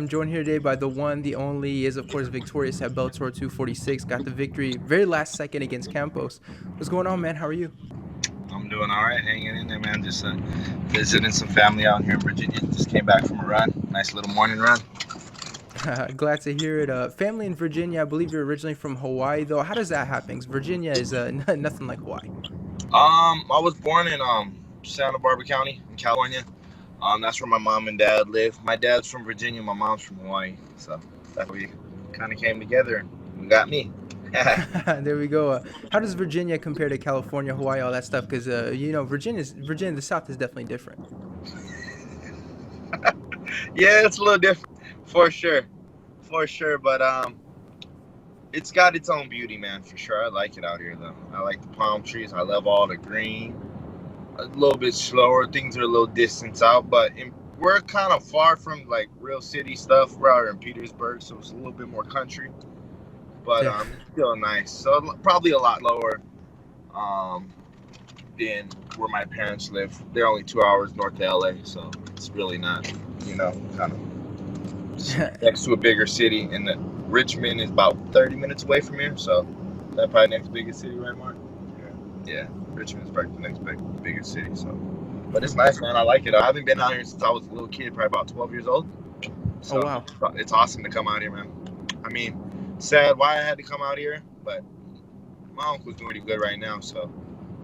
I'm joined here today by the one, the only, he is of course victorious at Bellator 246. Got the victory very last second against Campos. What's going on, man? How are you? I'm doing all right, hanging in there, man. Just visiting some family out here in Virginia. Just came back from a run, nice little morning run. Glad to hear it. Family in Virginia. I believe you're originally from Hawaii, though. How does that happen? 'Cause Virginia is nothing like Hawaii. I was born in Santa Barbara County in California. That's where my mom and dad live. My dad's from Virginia, my mom's from Hawaii, so that's where we kind of came together and we got me. There we go. How does Virginia compare to California, Hawaii, all that stuff? Because Virginia, the South is definitely different. Yeah, it's a little different for sure. But it's got its own beauty, man, for sure. I like it out here, though. I like the palm trees. I love all the green. A little bit slower. Things are a little distance out, but we're kind of far from like real city stuff. We're out in Petersburg, so it's a little bit more country, but Yeah. it's still nice. So probably a lot lower than where my parents live. They're only 2 hours north of LA, so it's really not, kind of next to a bigger city. And Richmond is about 30 minutes away from here, so that's probably the next biggest city, right, Mark? Yeah, Richmond's probably the next biggest city. So, but it's nice, man. I like it. I haven't been out here since I was a little kid, probably about 12 years old. Oh So wow. it's awesome to come out here, man. I mean, sad why I had to come out here, but my uncle's doing pretty good right now, so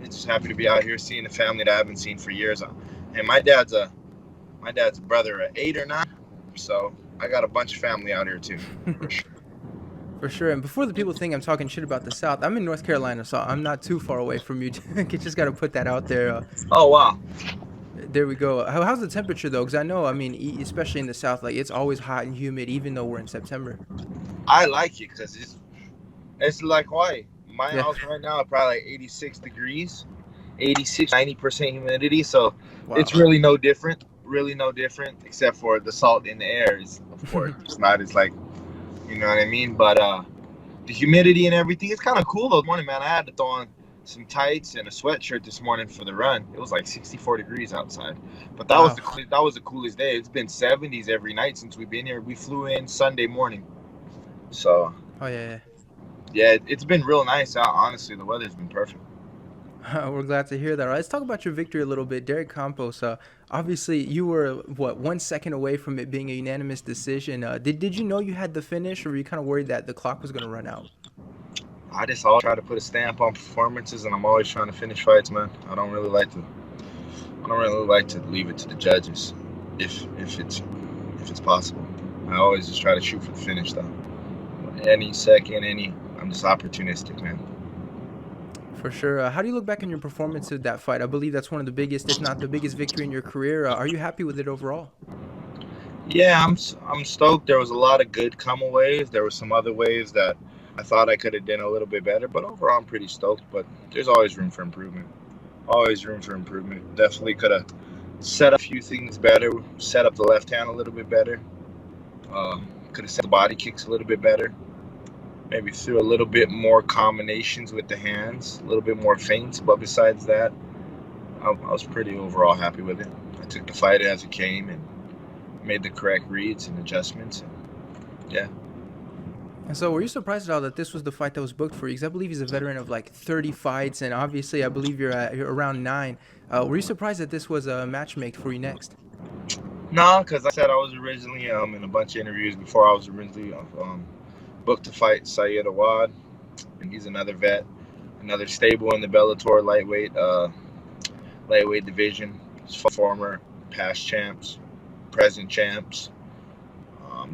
it's just happy to be out here seeing the family that I haven't seen for years. And my dad's a brother at 8 or 9, so I got a bunch of family out here too, for sure. For sure. And before the people think I'm talking shit about the South, I'm in North Carolina, so I'm not too far away from you. Just got to put that out there. Oh wow. There we go. How's the temperature though? Because I know, I mean, especially in the South, like it's always hot and humid, even though we're in September. I like it because it's like Hawaii. My Yeah. house right now is probably like 86 degrees, 86, 90% humidity. So Wow. it's really no different. Really no different, except for the salt in the air is, of course, it's not as like, you know what I mean? But the humidity and everything, it's kind of cool though. This morning, man, I had to throw on some tights and a sweatshirt this morning for the run. It was like 64 degrees outside. But that was Wow. the coolest day. It's been 70s every night since we've been here. We flew in Sunday morning. So Oh yeah. yeah, it's been real nice out. Honestly, the weather's been perfect. We're glad to hear that. All right, let's talk about your victory a little bit. Derek Campos, obviously you were, what, 1 second away from it being a unanimous decision. Did you know you had the finish, or were you kind of worried that the clock was going to run out? I just always try to put a stamp on performances, and I'm always trying to finish fights, man. I don't really like to leave it to the judges, if it's possible. I always just try to shoot for the finish, though. I'm just opportunistic, man. For sure. How do you look back on your performance of that fight? I believe that's one of the biggest, if not the biggest victory in your career. Are you happy with it overall? Yeah, I'm stoked. There was a lot of good come-aways. There were some other ways that I thought I could have done a little bit better, but overall I'm pretty stoked. But there's always room for improvement. Always room for improvement. Definitely could have set a few things better. Set up the left hand a little bit better. Could have set the body kicks a little bit better. Maybe threw a little bit more combinations with the hands, a little bit more feints. But besides that, I was pretty overall happy with it. I took the fight as it came and made the correct reads and adjustments. And yeah. And so, were you surprised at all that this was the fight that was booked for you? Because I believe he's a veteran of like 30 fights, and obviously, I believe you're around 9. Were you surprised that this was a match made for you next? No, because I said I was originally in a bunch of interviews before I was originally booked to fight Syed Awad, and he's another vet, another stable in the Bellator lightweight division. He's former past champs, present champs,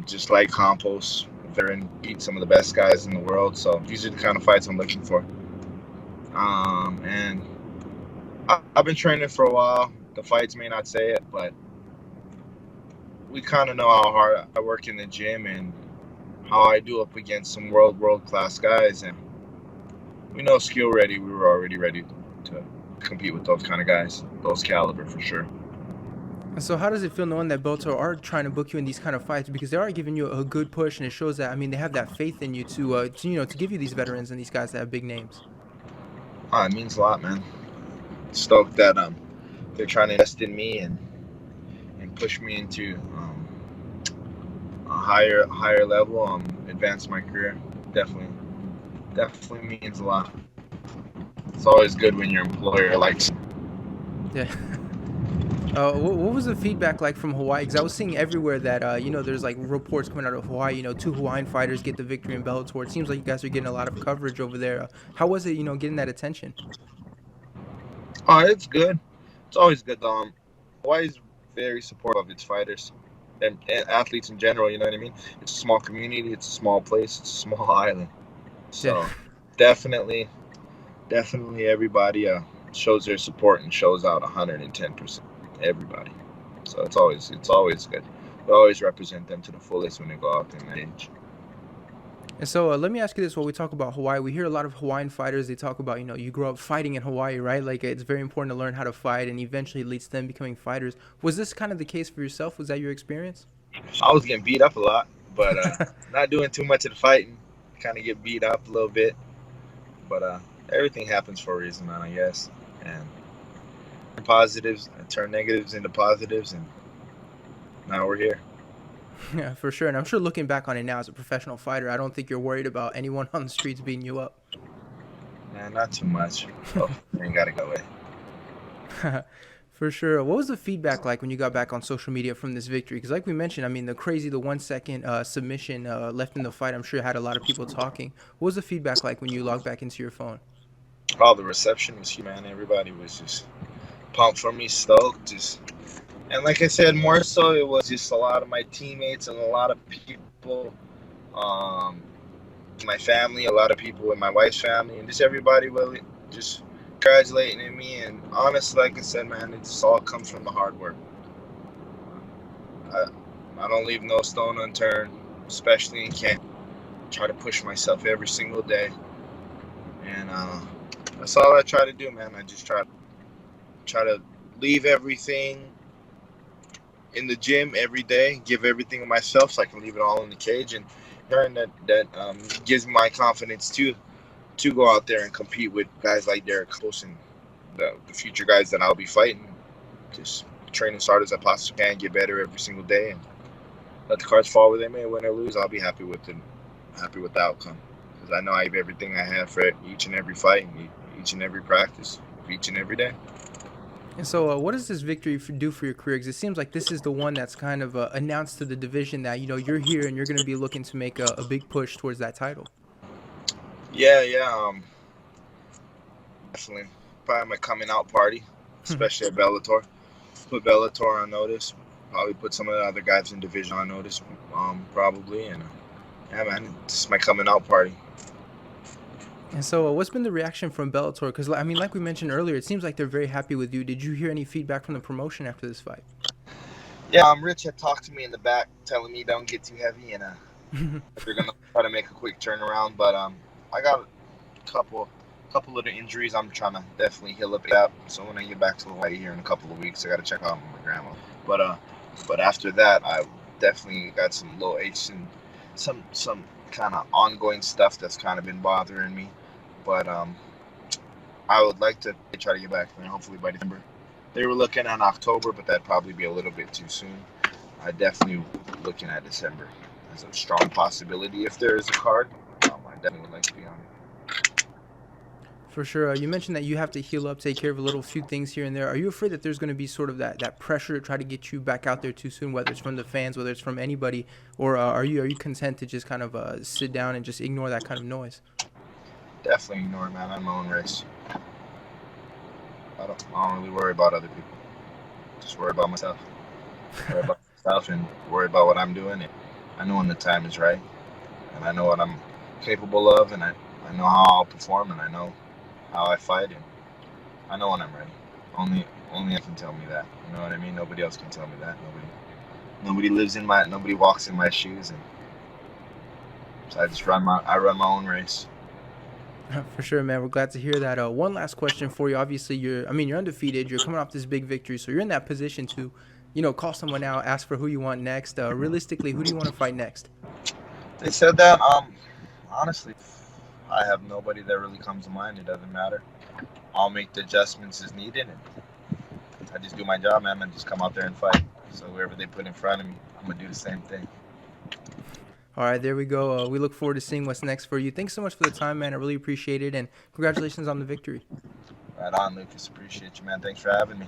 just like Campos, veteran, beat some of the best guys in the world. So these are the kind of fights I'm looking for. And I've been training for a while. The fights may not say it, but we kind of know how hard I work in the gym and how I do up against some world class guys. And we know skill ready. We were already ready to compete with those kind of guys, those caliber for sure. And so, how does it feel knowing that Bellator are trying to book you in these kind of fights, because they are giving you a good push, and it shows that, I mean, they have that faith in you to give you these veterans and these guys that have big names. It means a lot, man. Stoked that they're trying to invest in me and push me into higher level, advance my career. Definitely means a lot. It's always good when your employer likes. Yeah. What was the feedback like from Hawaii? Because I was seeing everywhere that there's like reports coming out of Hawaii. Two Hawaiian fighters get the victory in Bellator. It seems like you guys are getting a lot of coverage over there. How was it, getting that attention? Oh, it's good. It's always good. Hawaii's very supportive of its fighters and athletes in general. You know what I mean? It's a small community. It's a small place. It's a small island. Yeah. So definitely everybody shows their support and shows out 110%. Everybody. So it's always good. We always represent them to the fullest when they go out there and range. And so let me ask you this: while we talk about Hawaii, we hear a lot of Hawaiian fighters. They talk about you grow up fighting in Hawaii, right? Like it's very important to learn how to fight, and eventually it leads to them becoming fighters. Was this kind of the case for yourself? Was that your experience? I was getting beat up a lot, but not doing too much of the fighting. Kind of get beat up a little bit, but everything happens for a reason, man. I guess. And positives, I turn negatives into positives, and now we're here. Yeah, for sure. And I'm sure looking back on it now as a professional fighter, I don't think you're worried about anyone on the streets beating you up. Man, not too much. Oh, ain't gotta go away. For sure. What was the feedback like when you got back on social media from this victory? Because like we mentioned, I mean, the 1 second submission left in the fight, I'm sure had a lot of people talking. What was the feedback like when you logged back into your phone? Oh, the reception was huge, man. Everybody was just pumped for me, stoked, and like I said, more so it was just a lot of my teammates and a lot of people, um, my family, a lot of people in my wife's family, and just everybody really just congratulating me. And honestly, like I said, man, it just all comes from the hard work. I, I don't leave no stone unturned, especially in camp. Try to push myself every single day, and that's all I try to do, man. I just try to leave everything in the gym every day, give everything of myself, so I can leave it all in the cage, and that gives me my confidence to go out there and compete with guys like Derek Campos and the future guys that I'll be fighting. Just train as hard as I possibly can, get better every single day, and let the cards fall where they may. Win or lose, I'll be happy with the outcome, because I know I give everything I have for each and every fight, and each and every practice, each and every day. And so, what does this victory do for your career? Because it seems like this is the one that's kind of announced to the division that you're here and you're going to be looking to make a big push towards that title. Yeah. Definitely. Probably my coming out party, especially at Bellator. Put Bellator on notice. Probably put some of the other guys in division on notice, probably. And yeah, man, it's my coming out party. And so, what's been the reaction from Bellator? Because I mean, like we mentioned earlier, it seems like they're very happy with you. Did you hear any feedback from the promotion after this fight? Yeah, Rich had talked to me in the back, telling me don't get too heavy, and they're gonna try to make a quick turnaround. But I got a couple little injuries. I'm trying to definitely heal up that. So when I get back to Hawaii here in a couple of weeks, I got to check out my grandma. But after that, I definitely got some little aches and some kind of ongoing stuff that's kind of been bothering me. But I would like to try to get back there, hopefully by December. They were looking at October, but that'd probably be a little bit too soon. I definitely looking at December as a strong possibility if there is a card. I definitely would like to be on it. For sure. You mentioned that you have to heal up, take care of a little few things here and there. Are you afraid that there's going to be sort of that pressure to try to get you back out there too soon, whether it's from the fans, whether it's from anybody, or are you content to just kind of sit down and just ignore that kind of noise? Definitely ignore it, man. I'm my own race. I don't really worry about other people. Just worry about myself. Worry about myself and worry about what I'm doing. And I know when the time is right, and I know what I'm capable of, and I know how I'll perform, and I know how I fight, and I know when I'm ready. Only I can tell me that. You know what I mean? Nobody else can tell me that. Nobody walks in my shoes, and so I run my own race. For sure, man. We're glad to hear that. One last question for you. Obviously, you're undefeated. You're coming off this big victory, so you're in that position to, call someone out, ask for who you want next. Realistically, who do you want to fight next? They said that. Honestly, I have nobody that really comes to mind. It doesn't matter. I'll make the adjustments as needed, and I just do my job, man. I just come out there and fight. So whoever they put in front of me, I'm gonna do the same thing. All right, there we go. We look forward to seeing what's next for you. Thanks so much for the time, man. I really appreciate it, and congratulations on the victory. Right on, Lucas. Appreciate you, man. Thanks for having me.